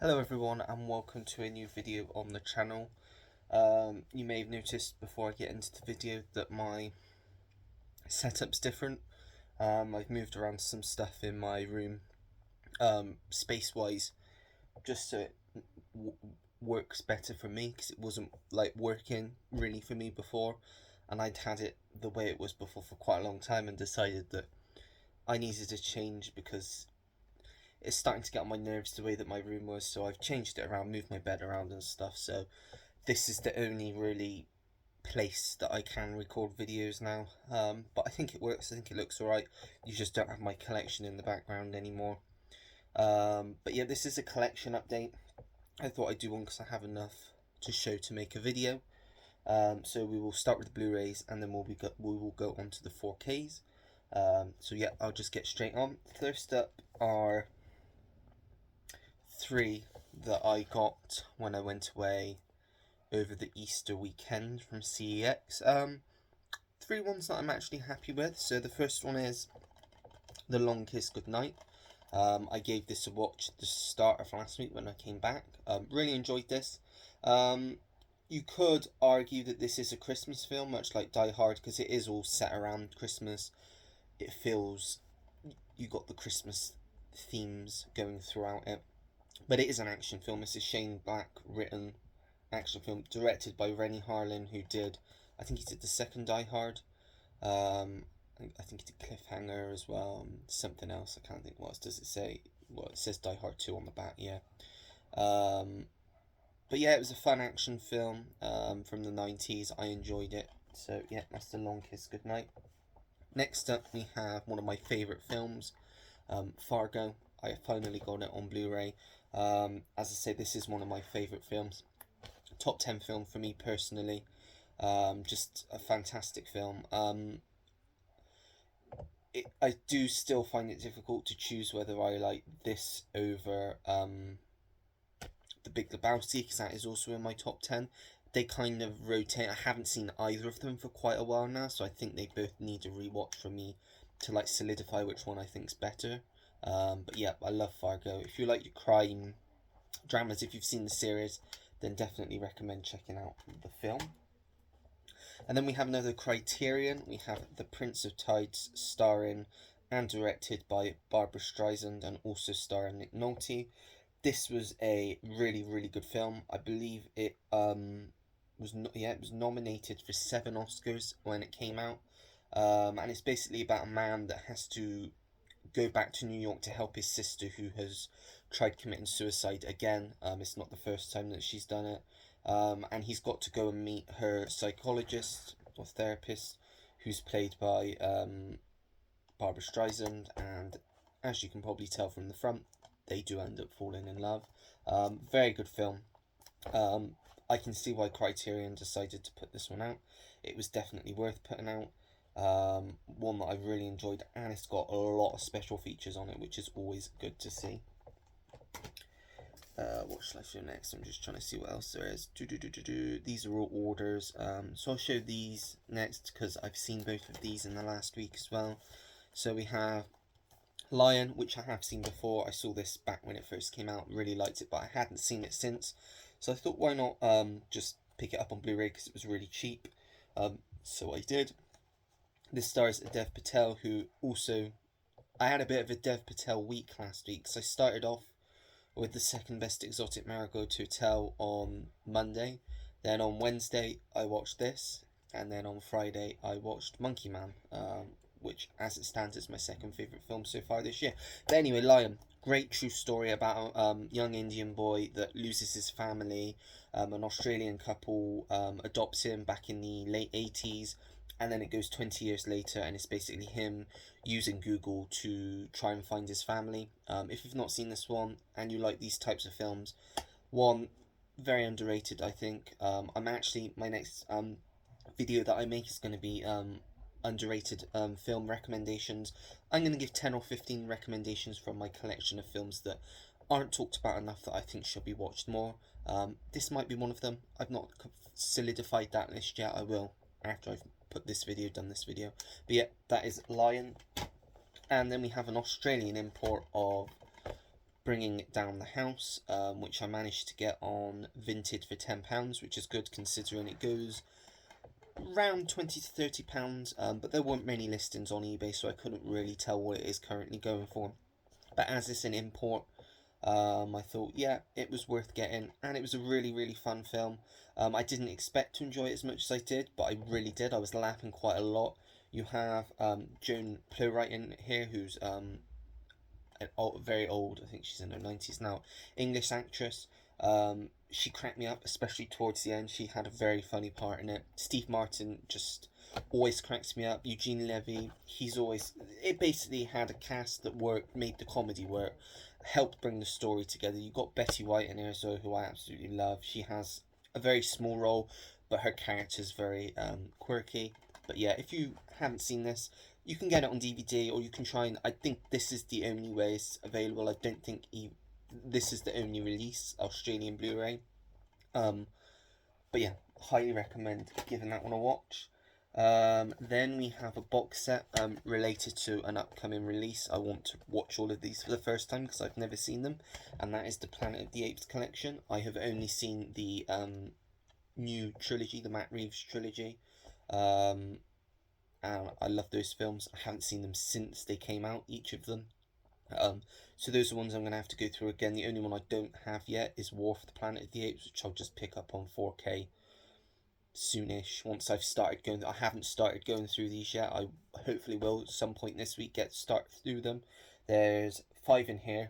Hello everyone and welcome to a new video on the channel. You may have noticed before I get into the video that my setup's different. I've moved around some stuff in my room space wise just so it works better for me, because it wasn't like working really for me before, and I'd had it the way it was before for quite a long time and decided that I needed to change because it's starting to get on my nerves the way that my room was, so I've changed it around, moved my bed around and stuff. So this is the only really place that I can record videos now. But I think it works. I think it looks alright. You just don't have my collection in the background anymore. But yeah, this is a collection update. I thought I'd do one because I have enough to show to make a video. So we will start with the Blu-rays and then we will go on to the 4Ks. So yeah, I'll just get straight on. First up are three that I got when I went away over the Easter weekend from CEX. Three ones that I'm actually happy with. So the first one is The Long Kiss Goodnight. I gave this a watch at the start of last week when I came back. Really enjoyed this. You could argue that this is a Christmas film, much like Die Hard, because it is all set around Christmas. It feels you got the Christmas themes going throughout it. But it is an action film. It's a Shane Black written action film directed by Rennie Harlin, who did, I think he did the second Die Hard. I think he did Cliffhanger as well, and something else. I can't think what else does it say. Well, it says Die Hard 2 on the back, yeah. But yeah, it was a fun action film from the 90s. I enjoyed it. So yeah, that's The Long Kiss Goodnight. Next up, we have one of my favourite films, Fargo. I finally got it on Blu-ray. As I say, this is one of my favourite films. Top 10 film for me personally. Just a fantastic film. I do still find it difficult to choose whether I like this over The Big Lebowski, because that is also in my top 10. They kind of rotate. I haven't seen either of them for quite a while now, so I think they both need a rewatch for me to like solidify which one I think's better. But yeah, I love Fargo. If you like your crime dramas, if you've seen the series, then definitely recommend checking out the film. And then we have another Criterion. We have The Prince of Tides, starring and directed by Barbra Streisand and also starring Nick Nolte. This was a really, really good film. I believe it it was nominated for 7 Oscars when it came out. And it's basically about a man that has to go back to New York to help his sister, who has tried committing suicide again. It's not the first time that she's done it. And he's got to go and meet her psychologist or therapist, who's played by Barbra Streisand. And as you can probably tell from the front, they do end up falling in love. Very good film. I can see why Criterion decided to put this one out. It was definitely worth putting out. One that I really enjoyed, and it's got a lot of special features on it, which is always good to see. What shall I show next? I'm just trying to see what else there is. These are all orders. So I'll show these next because I've seen both of these in the last week as well. So we have Lion, which I have seen before. I saw this back when it first came out, really liked it, but I hadn't seen it since. So I thought, why not just pick it up on Blu-ray because it was really cheap. So I did. This stars Dev Patel, who also... I had a bit of a Dev Patel week last week, so I started off with The Second Best Exotic Marigold Hotel on Monday. Then on Wednesday, I watched this. And then on Friday, I watched Monkey Man, which, as it stands, is my second favourite film so far this year. But anyway, Lion. Great true story about a young Indian boy that loses his family. An Australian couple adopts him back in the late 80s. And then it goes 20 years later, and it's basically him using Google to try and find his family. If you've not seen this one, and you like these types of films, one, very underrated, I think. I'm actually, my next video that I make is going to be underrated film recommendations. I'm going to give 10 or 15 recommendations from my collection of films that aren't talked about enough that I think should be watched more. This might be one of them. I've not solidified that list yet. I will after I've done this video. But yeah, that is Lion. And then we have an Australian import of Bringing It Down the House, which I managed to get on Vinted for £10, which is good considering it goes around £20 to £30, but there weren't many listings on eBay, so I couldn't really tell what it is currently going for. But as it's an import, I thought, yeah, it was worth getting, and it was a really, really fun film. I didn't expect to enjoy it as much as I did, but I really did. I was laughing quite a lot. You have Joan Plowright in here, who's very old. I think she's in her 90s now. English actress. She cracked me up, especially towards the end. She had a very funny part in it. Steve Martin just always cracks me up. Eugene Levy, he's always... It basically had a cast that worked, made the comedy work, helped bring the story together. You got Betty White in there as well, who I absolutely love. She has a very small role, but her character's very quirky. But yeah, if you haven't seen this, you can get it on DVD, or you can try and... I think this is the only way it's available. I don't think this is the only release, Australian Blu-ray. But yeah, highly recommend giving that one a watch. Then we have a box set related to an upcoming release. I want to watch all of these for the first time because I've never seen them, and that is the Planet of the Apes collection. I have only seen the new trilogy, the Matt Reeves trilogy, and I love those films. I haven't seen them since they came out, each of them. So those are ones I'm going to have to go through again. The only one I don't have yet is War for the Planet of the Apes, which I'll just pick up on 4K soonish once I've started going. I haven't started going through these yet. I hopefully will at some point this week start through them. There's 5 in here.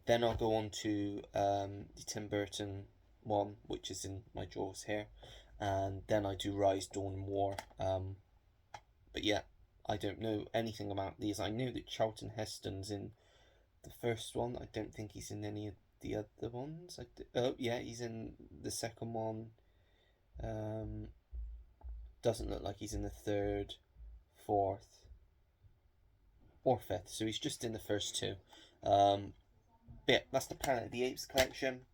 Then I'll go on to the Tim Burton one, which is in my drawers here, and then I do Rise, Dawn and War. But yeah, I don't know anything about these. I know that Charlton Heston's in the first one. I don't think he's in any of the other ones. Oh yeah, he's in the second one. Doesn't look like he's in the third, fourth, or fifth. So he's just in the first 2. But yeah, that's the Planet of the Apes collection.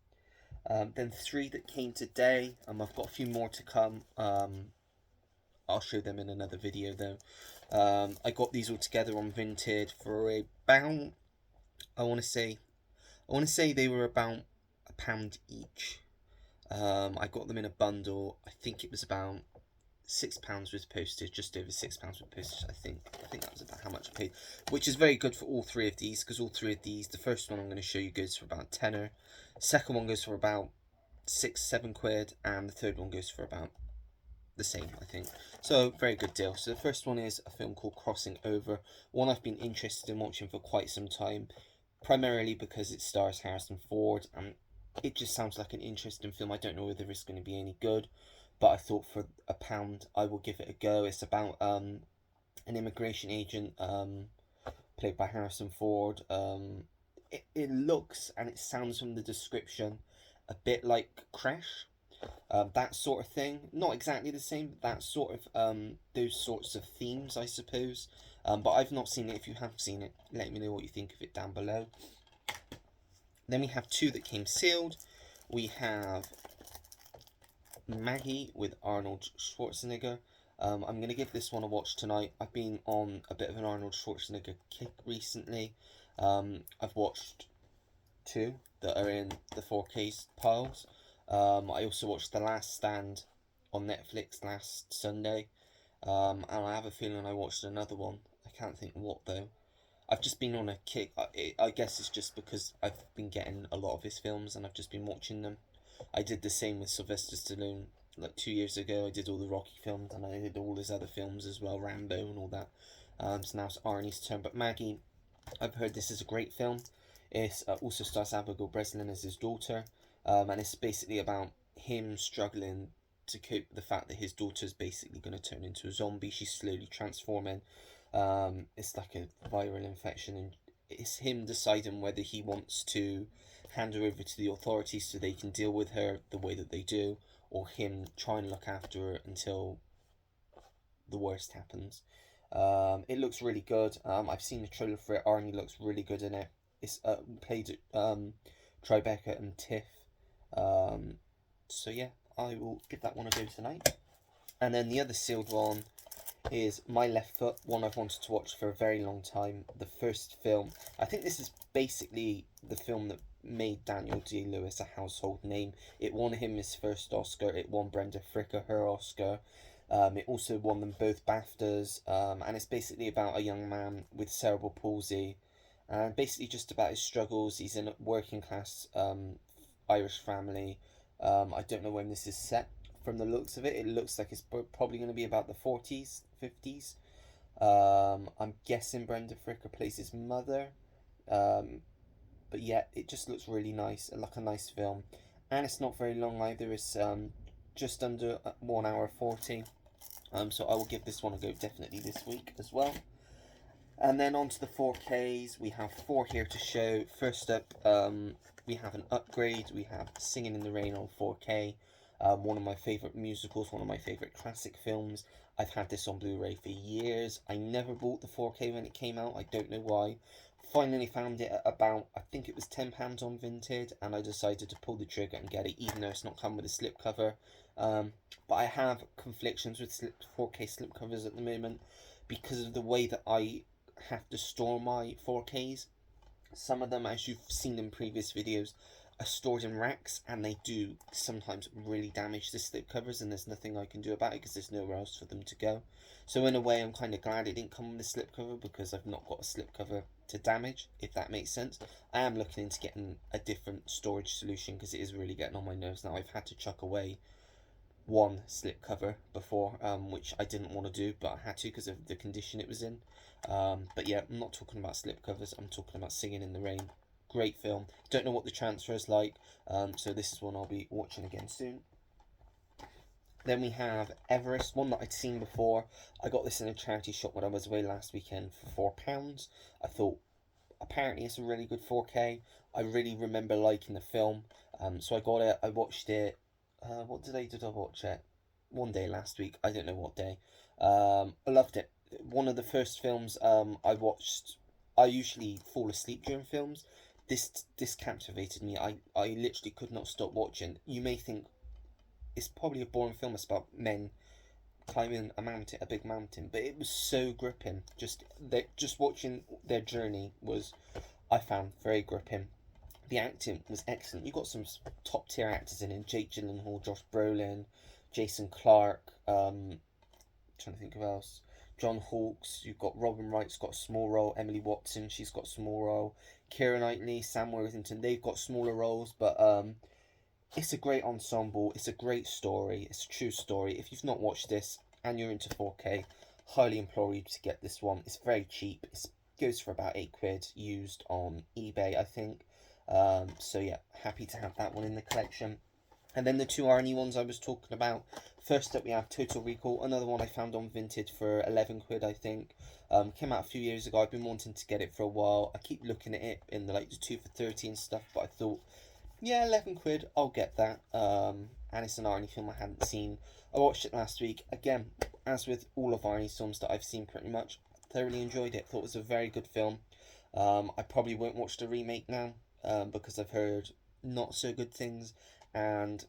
Then 3 that came today. I've got a few more to come. I'll show them in another video though. I got these all together on Vinted for about, I want to say they were about £1 each. I got them in a bundle. I think it was about £6 with postage, just over £6 with postage. I think that was about how much I paid, which is very good for all 3 of these, because all 3 of these, the first one I'm going to show you goes for about tenner, second one goes for about £6-7, and the third one goes for about the same, I think. So very good deal. So the first one is a film called Crossing Over, one I've been interested in watching for quite some time, primarily because it stars Harrison Ford, and it just sounds like an interesting film. I don't know whether it's going to be any good, but I thought for £1 I will give it a go. It's about an immigration agent played by Harrison Ford. It looks and it sounds from the description a bit like Crash. That sort of thing. Not exactly the same, but that sort of those sorts of themes, I suppose. But I've not seen it. If you have seen it, let me know what you think of it down below. Then we have 2 that came sealed. We have Maggie with Arnold Schwarzenegger. I'm going to give this one a watch tonight. I've been on a bit of an Arnold Schwarzenegger kick recently. I've watched 2 that are in the 4K piles. I also watched The Last Stand on Netflix last Sunday. And I have a feeling I watched another one. I can't think what though. I've just been on a kick. I guess it's just because I've been getting a lot of his films and I've just been watching them. I did the same with Sylvester Stallone like 2 years ago. I did all the Rocky films and I did all his other films as well, Rambo and all that. So now it's Arnie's turn. But Maggie, I've heard this is a great film. It also stars Abigail Breslin as his daughter. And it's basically about him struggling to cope with the fact that his daughter's basically going to turn into a zombie. She's slowly transforming. It's like a viral infection, and it's him deciding whether he wants to hand her over to the authorities so they can deal with her the way that they do, or him try and look after her until the worst happens. It looks really good. I've seen the trailer for it. Arnie looks really good in it. It's played Tribeca and Tiff. So yeah, I will give that one a go tonight. And then the other sealed one is My Left Foot, one I've wanted to watch for a very long time. The first film. I think this is basically the film that made Daniel Day-Lewis a household name. It won him his first Oscar. It won Brenda Fricker her Oscar. It also won them both BAFTAs. And it's basically about a young man with cerebral palsy, and basically just about his struggles. He's in a working class Irish family. I don't know when this is set. From the looks of it, it looks like it's probably going to be about the 40s, 50s. I'm guessing Brenda Fricker plays his mother. Um, but yeah, it just looks really nice, like a nice film. And it's not very long either. It's just under 1 hour 40. So I will give this one a go definitely this week as well. And then on to the 4Ks. We have 4 here to show. First up, we have an upgrade. We have Singing in the Rain on 4K. One of my favourite musicals, one of my favourite classic films. I've had this on Blu-ray for years. I never bought the 4K when it came out. I don't know why. Finally found it at about, I think it was £10 on Vinted, and I decided to pull the trigger and get it, even though it's not come with a slipcover. But I have conflictions with 4K slipcovers at the moment because of the way that I have to store my 4Ks. Some of them, as you've seen in previous videos, are stored in racks, and they do sometimes really damage the slipcovers, and there's nothing I can do about it because there's nowhere else for them to go. So in a way, I'm kind of glad it didn't come with a slipcover because I've not got a slipcover to damage, if that makes sense. I am looking into getting a different storage solution because it is really getting on my nerves now. I've had to chuck away one slipcover before, which I didn't want to do, but I had to because of the condition it was in. But yeah, I'm not talking about slipcovers, I'm talking about Singing in the Rain. Great film. Don't know what the transfer is like, so this is one I'll be watching again soon. Then we have Everest, one that I'd seen before. I got this in a charity shop when I was away last weekend for £4. I thought, apparently it's a really good 4K. I really remember liking the film, so I got it. I watched it. What day did I watch it? One day last week. I don't know what day. I loved it. One of the first films I watched. I usually fall asleep during films. This captivated me. I literally could not stop watching. You may think it's probably a boring film. It's about men climbing a big mountain, but it was so gripping. Just watching their journey was, I found, very gripping. The acting was excellent. You got some top tier actors in it: Jake Gyllenhaal, Josh Brolin, Jason Clarke. Trying to think of else. John Hawkes. You've got Robin Wright's got a small role. Emily Watson, she's got a small role. Keira Knightley, Sam Worthington, they've got smaller roles, but it's a great ensemble. It's a great story. It's a true story. If you've not watched this and you're into 4K, highly implore you to get this one. It's very cheap. It goes for about £8 used on eBay, I think. So yeah, happy to have that one in the collection. And then the 2 Arnie ones I was talking about. First up, we have Total Recall, another one I found on Vinted for £11, I think. Came out a few years ago. I've been wanting to get it for a while. I keep looking at it in the 2 for 30 and stuff, but I thought, yeah, £11, I'll get that. And it's an Arnie film I hadn't seen. I watched it last week. Again, as with all of Arnie's films that I've seen pretty much, thoroughly enjoyed it. Thought it was a very good film. I probably won't watch the remake now, because I've heard not so good things, and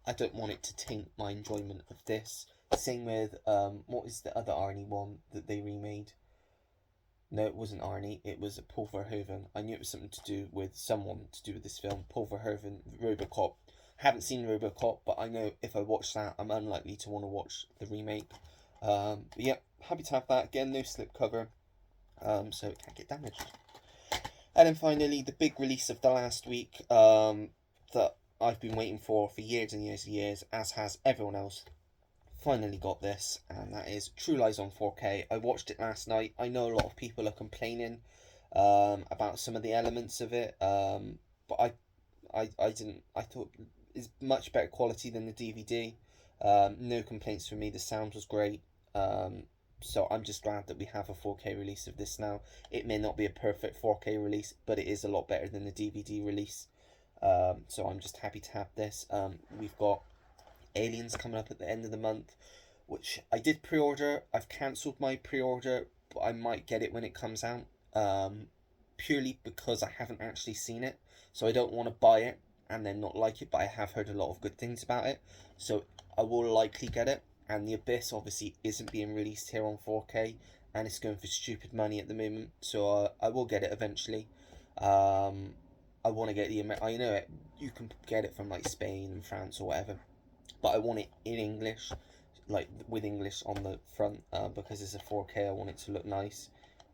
I don't want it to taint my enjoyment of this. Same with, what is the other Arnie one that they remade? No, it wasn't Arnie, it was Paul Verhoeven. I knew it was something to do with someone to do with this film. Paul Verhoeven, Robocop. Haven't seen Robocop, but I know if I watch that, I'm unlikely to want to watch the remake. But yeah, happy to have that. Again, no slipcover, so it can't get damaged. And then finally, the big release of the last week, that I've been waiting for years and years and years, as has everyone else. Finally got this, and that is True Lies on 4K. I watched it last night. I know a lot of people are complaining about some of the elements of it, but I didn't. I thought it's much better quality than the DVD. No complaints from me. The sound was great. So I'm just glad that we have a 4K release of this now. It may not be a perfect 4K release, but it is a lot better than the DVD release. So I'm just happy to have this. We've got Aliens coming up at the end of the month, which I did pre-order. I've cancelled my pre-order, but I might get it when it comes out, purely because I haven't actually seen it, so I don't want to buy it and then not like it, but I have heard a lot of good things about it, so I will likely get it, and The Abyss obviously isn't being released here on 4K, and it's going for stupid money at the moment. So I will get it eventually. I want to get I know it. You can get it from like Spain and France or whatever, but I want it in English, like with English on the front, because it's a 4K. I want it to look nice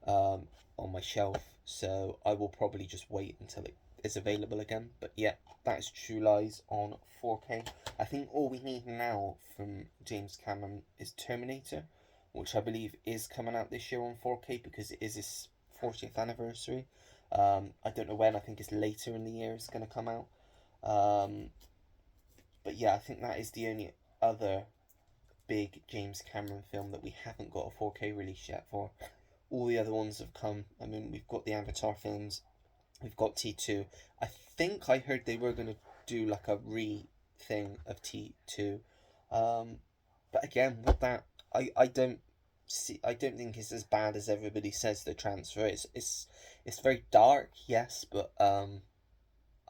on my shelf. So I will probably just wait until it is available again. But yeah, that's True Lies on 4K. I think all we need now from James Cameron is Terminator, which I believe is coming out this year on 4K because it is his 40th anniversary. I don't know when. I think it's later in the year it's going to come out. But yeah, I think that is the only other big James Cameron film that we haven't got a 4K release yet for. All the other ones have come. I mean, we've got the Avatar films, we've got T2. I think I heard they were going to do like a thing of T2. But again, with that, I don't think it's as bad as everybody says. The transfer, it's very dark, yes, but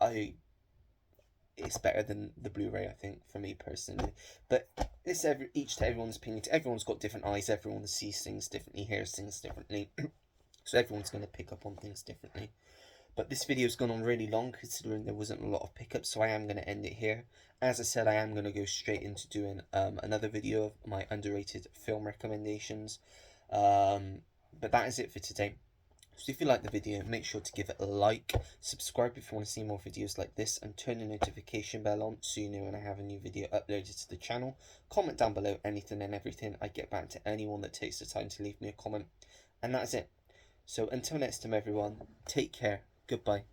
I it's better than the Blu-ray, I think, for me personally. But it's each to everyone's opinion. Everyone's got different eyes. Everyone sees things differently, hears things differently. So everyone's going to pick up on things differently. But this video's gone on really long considering there wasn't a lot of pickups, so I am going to end it here. As I said, I am going to go straight into doing another video of my underrated film recommendations. But that is it for today. So if you like the video, make sure to give it a like, subscribe if you want to see more videos like this, and turn the notification bell on so you know when I have a new video uploaded to the channel. Comment down below anything and everything. I get back to anyone that takes the time to leave me a comment. And that's it. So until next time everyone, take care, goodbye.